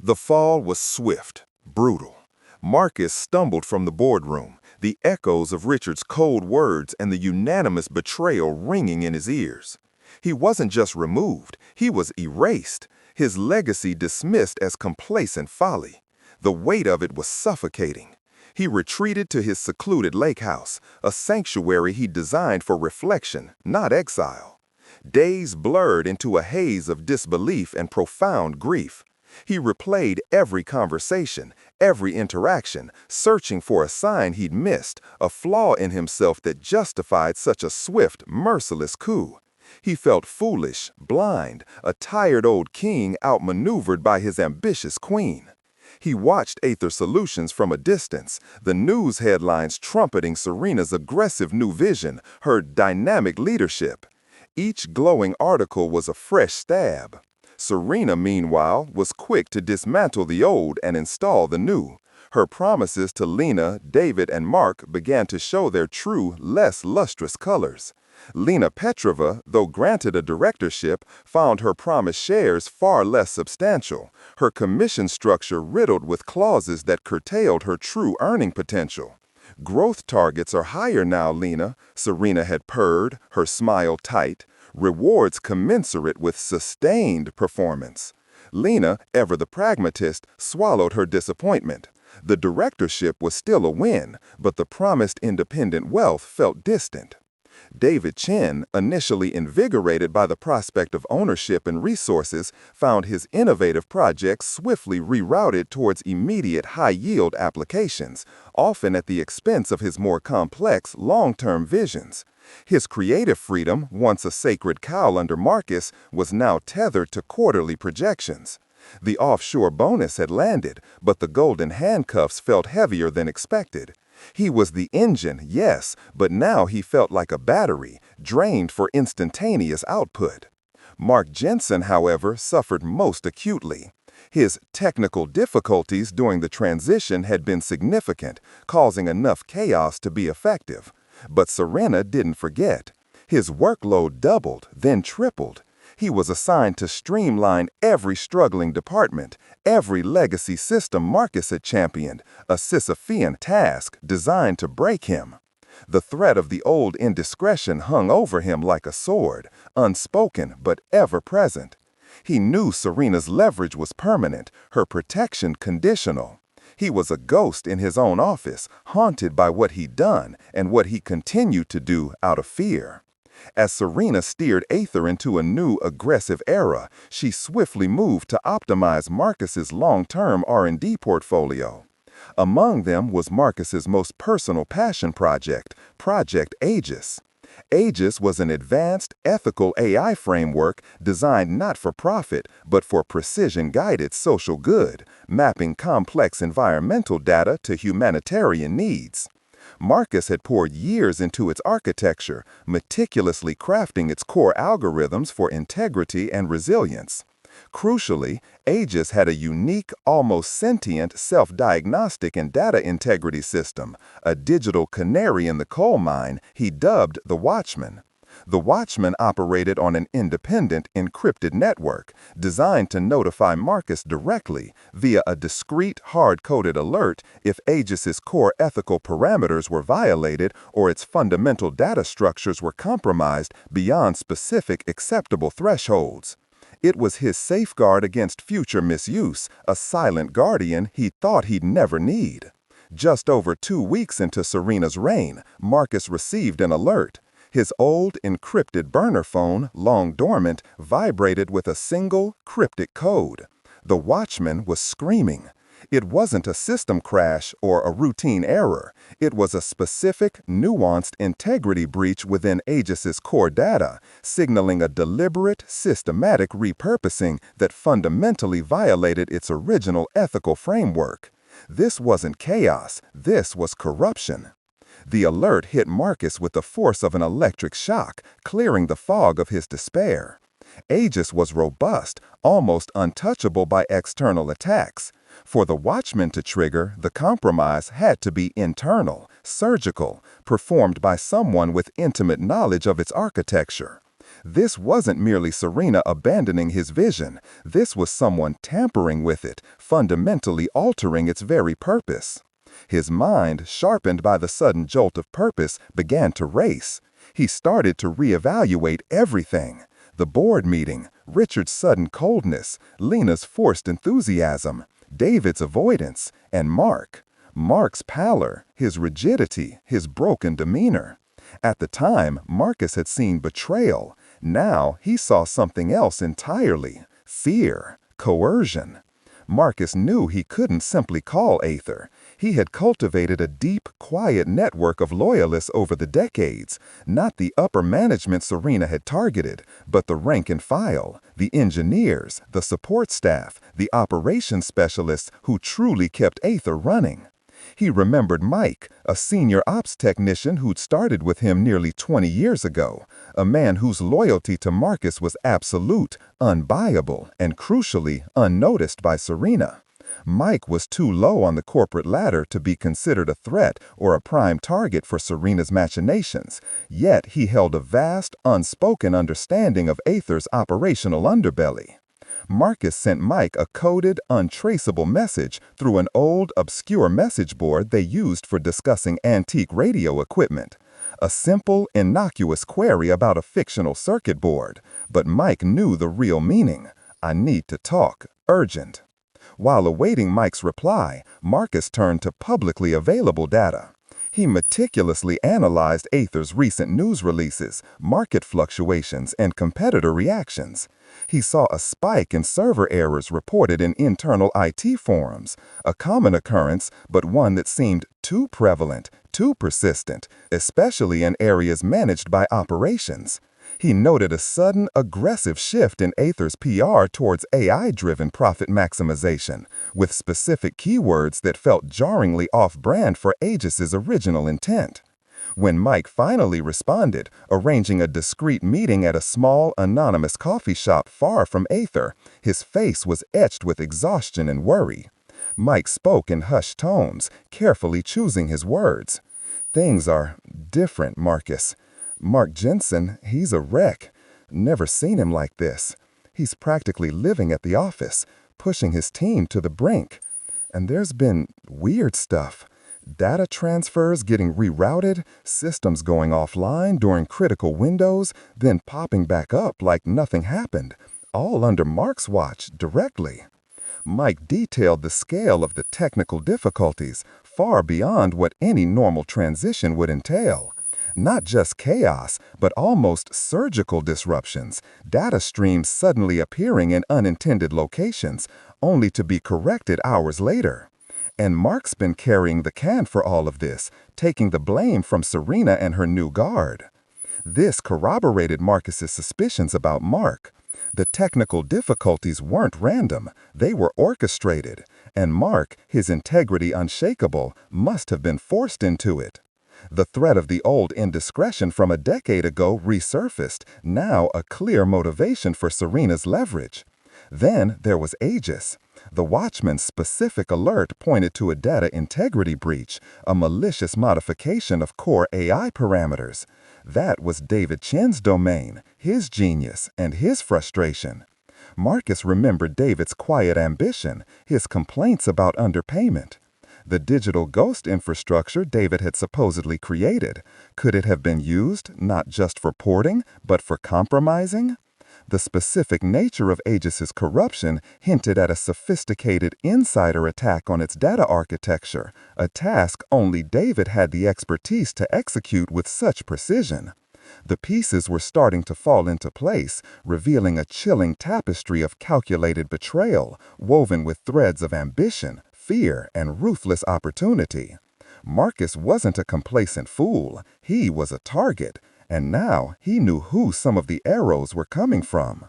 The fall was swift, brutal. Marcus stumbled from the boardroom, the echoes of Richard's cold words and the unanimous betrayal ringing in his ears. He wasn't just removed, he was erased, his legacy dismissed as complacent folly. The weight of it was suffocating. He retreated to his secluded lake house, a sanctuary he designed for reflection, not exile. Days blurred into a haze of disbelief and profound grief. He replayed every conversation, every interaction, searching for a sign he'd missed, a flaw in himself that justified such a swift, merciless coup. He felt foolish, blind, a tired old king outmaneuvered by his ambitious queen. He watched Aether Solutions from a distance, the news headlines trumpeting Serena's aggressive new vision, her dynamic leadership. Each glowing article was a fresh stab. Serena, meanwhile, was quick to dismantle the old and install the new. Her promises to Lena, David, and Mark began to show their true, less lustrous colors. Lena Petrova, though granted a directorship, found her promised shares far less substantial, her commission structure riddled with clauses that curtailed her true earning potential. "Growth targets are higher now, Lena," Serena had purred, her smile tight. "Rewards commensurate with sustained performance." Lena, ever the pragmatist, swallowed her disappointment. The directorship was still a win, but the promised independent wealth felt distant. David Chen, initially invigorated by the prospect of ownership and resources, found his innovative projects swiftly rerouted towards immediate high-yield applications, often at the expense of his more complex, long-term visions. His creative freedom, once a sacred cow under Marcus, was now tethered to quarterly projections. The offshore bonus had landed, but the golden handcuffs felt heavier than expected. He was the engine, yes, but now he felt like a battery, drained for instantaneous output. Mark Jensen, however, suffered most acutely. His technical difficulties during the transition had been significant, causing enough chaos to be effective. But Serena didn't forget. His workload doubled, then tripled. He was assigned to streamline every struggling department, every legacy system Marcus had championed, a Sisyphean task designed to break him. The threat of the old indiscretion hung over him like a sword, unspoken but ever present. He knew Serena's leverage was permanent, her protection conditional. He was a ghost in his own office, haunted by what he'd done and what he continued to do out of fear. As Serena steered Aether into a new, aggressive era, she swiftly moved to optimize Marcus's long-term R&D portfolio. Among them was Marcus's most personal passion project, Project Aegis. Aegis was an advanced, ethical AI framework designed not for profit, but for precision-guided social good, mapping complex environmental data to humanitarian needs. Marcus had poured years into its architecture, meticulously crafting its core algorithms for integrity and resilience. Crucially, Aegis had a unique, almost sentient self-diagnostic and data integrity system, a digital canary in the coal mine he dubbed the Watchman. The Watchman operated on an independent, encrypted network, designed to notify Marcus directly, via a discrete, hard-coded alert, if Aegis's core ethical parameters were violated or its fundamental data structures were compromised beyond specific acceptable thresholds. It was his safeguard against future misuse, a silent guardian he thought he'd never need. Just over 2 weeks into Serena's reign, Marcus received an alert. His old, encrypted burner phone, long dormant, vibrated with a single, cryptic code. The Watchman was screaming. It wasn't a system crash or a routine error. It was a specific, nuanced integrity breach within Aegis's core data, signaling a deliberate, systematic repurposing that fundamentally violated its original ethical framework. This wasn't chaos. This was corruption. The alert hit Marcus with the force of an electric shock, clearing the fog of his despair. Aegis was robust, almost untouchable by external attacks. For the Watchman to trigger, the compromise had to be internal, surgical, performed by someone with intimate knowledge of its architecture. This wasn't merely Serena abandoning his vision. This was someone tampering with it, fundamentally altering its very purpose. His mind, sharpened by the sudden jolt of purpose, began to race. He started to reevaluate everything. The board meeting, Richard's sudden coldness, Lena's forced enthusiasm, David's avoidance, and Mark's pallor, his rigidity, his broken demeanor. At the time, Marcus had seen betrayal. Now he saw something else entirely: fear, coercion. Marcus knew he couldn't simply call Aether. He had cultivated a deep, quiet network of loyalists over the decades, not the upper management Serena had targeted, but the rank and file, the engineers, the support staff, the operations specialists who truly kept Aether running. He remembered Mike, a senior ops technician who'd started with him nearly 20 years ago, a man whose loyalty to Marcus was absolute, unbuyable, and crucially, unnoticed by Serena. Mike was too low on the corporate ladder to be considered a threat or a prime target for Serena's machinations, yet he held a vast, unspoken understanding of Aether's operational underbelly. Marcus sent Mike a coded, untraceable message through an old, obscure message board they used for discussing antique radio equipment. A simple, innocuous query about a fictional circuit board, but Mike knew the real meaning. "I need to talk. Urgent." While awaiting Mike's reply, Marcus turned to publicly available data. He meticulously analyzed Aether's recent news releases, market fluctuations, and competitor reactions. He saw a spike in server errors reported in internal IT forums, a common occurrence, but one that seemed too prevalent, too persistent, especially in areas managed by operations. He noted a sudden, aggressive shift in Aether's PR towards AI-driven profit maximization, with specific keywords that felt jarringly off-brand for Aegis's original intent. When Mike finally responded, arranging a discreet meeting at a small, anonymous coffee shop far from Aether, his face was etched with exhaustion and worry. Mike spoke in hushed tones, carefully choosing his words. "Things are different, Marcus. Mark Jensen, he's a wreck. Never seen him like this. He's practically living at the office, pushing his team to the brink. And there's been weird stuff. Data transfers getting rerouted, systems going offline during critical windows, then popping back up like nothing happened, all under Mark's watch directly." Mike detailed the scale of the technical difficulties, far beyond what any normal transition would entail. Not just chaos, but almost surgical disruptions, data streams suddenly appearing in unintended locations, only to be corrected hours later. And Mark's been carrying the can for all of this, taking the blame from Serena and her new guard. This corroborated Marcus's suspicions about Mark. The technical difficulties weren't random, they were orchestrated, and Mark, his integrity unshakable, must have been forced into it. The threat of the old indiscretion from a decade ago resurfaced, now a clear motivation for Serena's leverage. Then there was Aegis. The Watchman's specific alert pointed to a data integrity breach, a malicious modification of core AI parameters. That was David Chen's domain, his genius, and his frustration. Marcus remembered David's quiet ambition, his complaints about underpayment. The digital ghost infrastructure David had supposedly created, could it have been used not just for porting, but for compromising? The specific nature of Aegis's corruption hinted at a sophisticated insider attack on its data architecture, a task only David had the expertise to execute with such precision. The pieces were starting to fall into place, revealing a chilling tapestry of calculated betrayal, woven with threads of ambition, fear, and ruthless opportunity. Marcus wasn't a complacent fool, he was a target, and now he knew who some of the arrows were coming from.